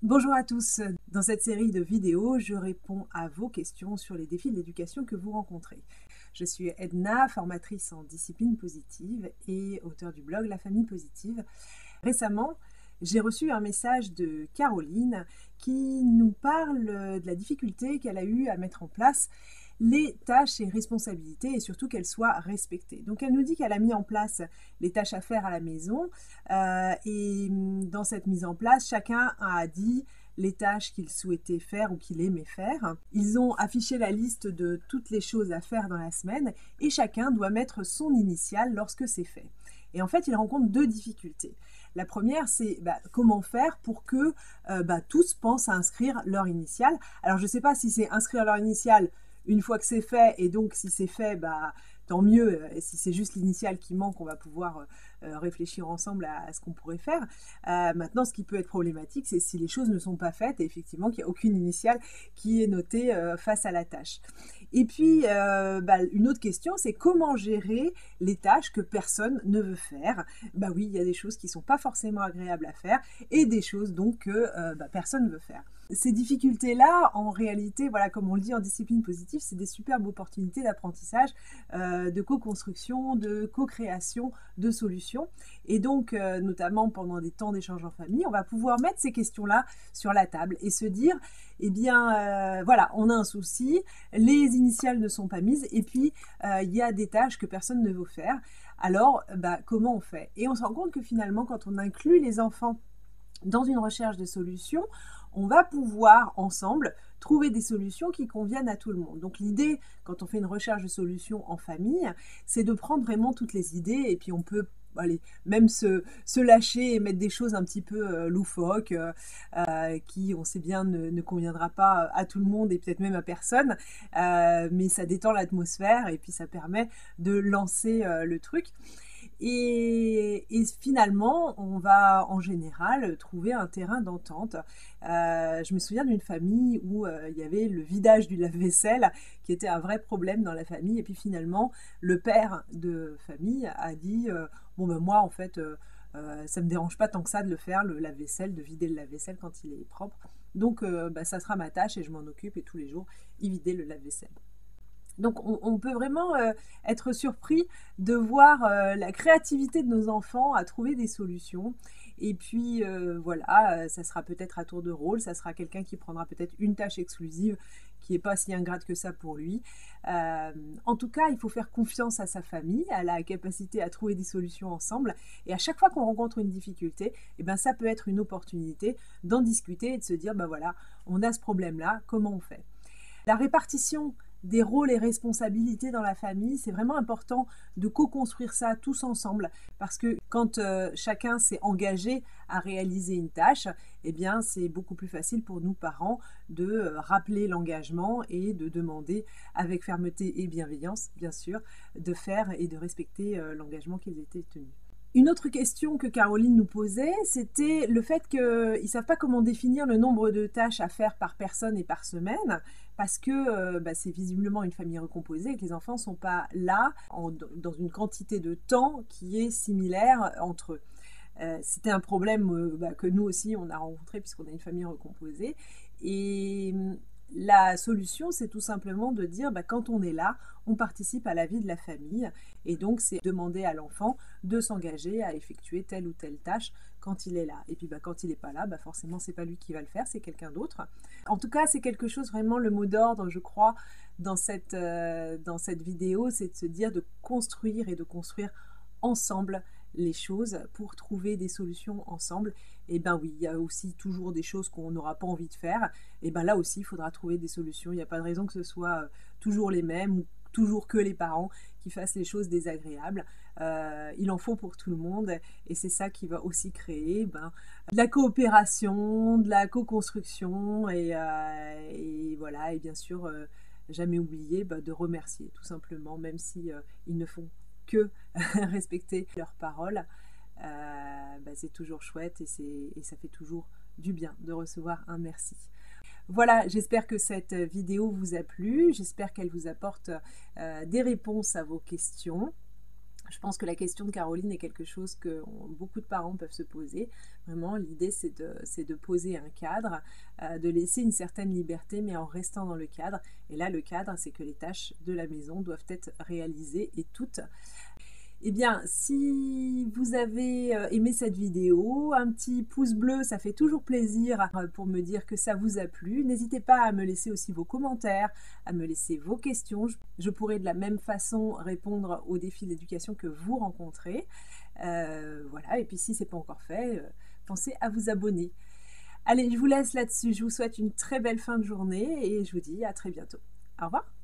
Bonjour à tous. Dans cette série de vidéos, je réponds à vos questions sur les défis de l'éducation que vous rencontrez. Je suis Edna, formatrice en discipline positive et auteure du blog La Famille Positive. Récemment, j'ai reçu un message de Caroline qui nous parle de la difficulté qu'elle a eue à mettre en place les tâches et responsabilités et surtout qu'elles soient respectées. Donc elle nous dit qu'elle a mis en place les tâches à faire à la maison et dans cette mise en place, chacun a dit les tâches qu'il souhaitait faire ou qu'il aimait faire. Ils ont affiché la liste de toutes les choses à faire dans la semaine et chacun doit mettre son initiale lorsque c'est fait. Et en fait, ils rencontrent deux difficultés. La première, c'est comment faire pour que tous pensent à inscrire leur initiale. Alors, je ne sais pas si c'est inscrire leur initiale une fois que c'est fait, et donc si c'est fait, tant mieux. Et si c'est juste l'initiale qui manque, on va pouvoir réfléchir ensemble à ce qu'on pourrait faire. Maintenant, ce qui peut être problématique, c'est si les choses ne sont pas faites et effectivement qu'il n'y a aucune initiale qui est notée face à la tâche. Et puis, une autre question, c'est comment gérer les tâches que personne ne veut faire. Oui, il y a des choses qui ne sont pas forcément agréables à faire et des choses donc que personne ne veut faire. Ces difficultés-là, en réalité, voilà, comme on le dit en discipline positive, c'est des superbes opportunités d'apprentissage, de co-construction, de co-création de solutions. Et donc, notamment pendant des temps d'échange en famille, on va pouvoir mettre ces questions-là sur la table et se dire, voilà, on a un souci, les initiales ne sont pas mises, et puis il y a des tâches que personne ne veut faire. Alors, comment on fait? Et on se rend compte que finalement, quand on inclut les enfants dans une recherche de solutions, on va pouvoir ensemble trouver des solutions qui conviennent à tout le monde. Donc l'idée, quand on fait une recherche de solutions en famille, c'est de prendre vraiment toutes les idées et puis on peut même se lâcher et mettre des choses un petit peu loufoques qui, on sait bien, ne conviendra pas à tout le monde et peut-être même à personne, mais ça détend l'atmosphère et puis ça permet de lancer le truc. Et finalement, on va en général trouver un terrain d'entente. Je me souviens d'une famille où il y avait le vidage du lave-vaisselle qui était un vrai problème dans la famille. Et puis finalement, le père de famille a dit moi, en fait, ça ne me dérange pas tant que ça de le faire, le lave-vaisselle, de vider le lave-vaisselle quand il est propre. Donc, ça sera ma tâche et je m'en occupe. Et tous les jours, il vidait le lave-vaisselle. Donc on peut vraiment être surpris de voir la créativité de nos enfants à trouver des solutions. Et puis voilà, ça sera peut-être à tour de rôle, ça sera quelqu'un qui prendra peut-être une tâche exclusive qui n'est pas si ingrate que ça pour lui. En tout cas, il faut faire confiance à sa famille, à la capacité à trouver des solutions ensemble. Et à chaque fois qu'on rencontre une difficulté, ça peut être une opportunité d'en discuter et de se dire, voilà, on a ce problème-là, comment on fait? La répartition des rôles et responsabilités dans la famille, c'est vraiment important de co-construire ça tous ensemble parce que quand chacun s'est engagé à réaliser une tâche, c'est beaucoup plus facile pour nous parents de rappeler l'engagement et de demander avec fermeté et bienveillance, bien sûr, de faire et de respecter l'engagement qu'ils étaient tenus. Une autre question que Caroline nous posait, c'était le fait qu'ils ne savent pas comment définir le nombre de tâches à faire par personne et par semaine, parce que c'est visiblement une famille recomposée et que les enfants ne sont pas là dans une quantité de temps qui est similaire entre eux. C'était un problème que nous aussi on a rencontré puisqu'on a une famille recomposée. Et la solution, c'est tout simplement de dire quand on est là, on participe à la vie de la famille. Et donc, c'est demander à l'enfant de s'engager à effectuer telle ou telle tâche quand il est là. Et puis quand il n'est pas là, forcément, c'est pas lui qui va le faire, c'est quelqu'un d'autre. En tout cas, c'est quelque chose, vraiment, le mot d'ordre, je crois, dans cette vidéo, c'est de se dire de construire et de construire ensemble les choses pour trouver des solutions ensemble. Et oui, il y a aussi toujours des choses qu'on n'aura pas envie de faire. Et là aussi, il faudra trouver des solutions. Il n'y a pas de raison que ce soit toujours les mêmes ou toujours que les parents qui fassent les choses désagréables. Il en faut pour tout le monde et c'est ça qui va aussi créer de la coopération, de la co-construction et voilà, et bien sûr jamais oublier de remercier tout simplement, même si ils ne font que respecter leurs paroles. C'est toujours chouette et ça fait toujours du bien de recevoir un merci. Voilà, j'espère que cette vidéo vous a plu, j'espère qu'elle vous apporte des réponses à vos questions. Je pense que la question de Caroline est quelque chose que beaucoup de parents peuvent se poser. Vraiment, l'idée, c'est de poser un cadre, de laisser une certaine liberté, mais en restant dans le cadre. Et là, le cadre, c'est que les tâches de la maison doivent être réalisées et toutes. Eh bien, si vous avez aimé cette vidéo, un petit pouce bleu, ça fait toujours plaisir pour me dire que ça vous a plu. N'hésitez pas à me laisser aussi vos commentaires, à me laisser vos questions. Je pourrai de la même façon répondre aux défis d'éducation que vous rencontrez. Voilà, et puis si ce n'est pas encore fait, pensez à vous abonner. Allez, je vous laisse là-dessus. Je vous souhaite une très belle fin de journée et je vous dis à très bientôt. Au revoir.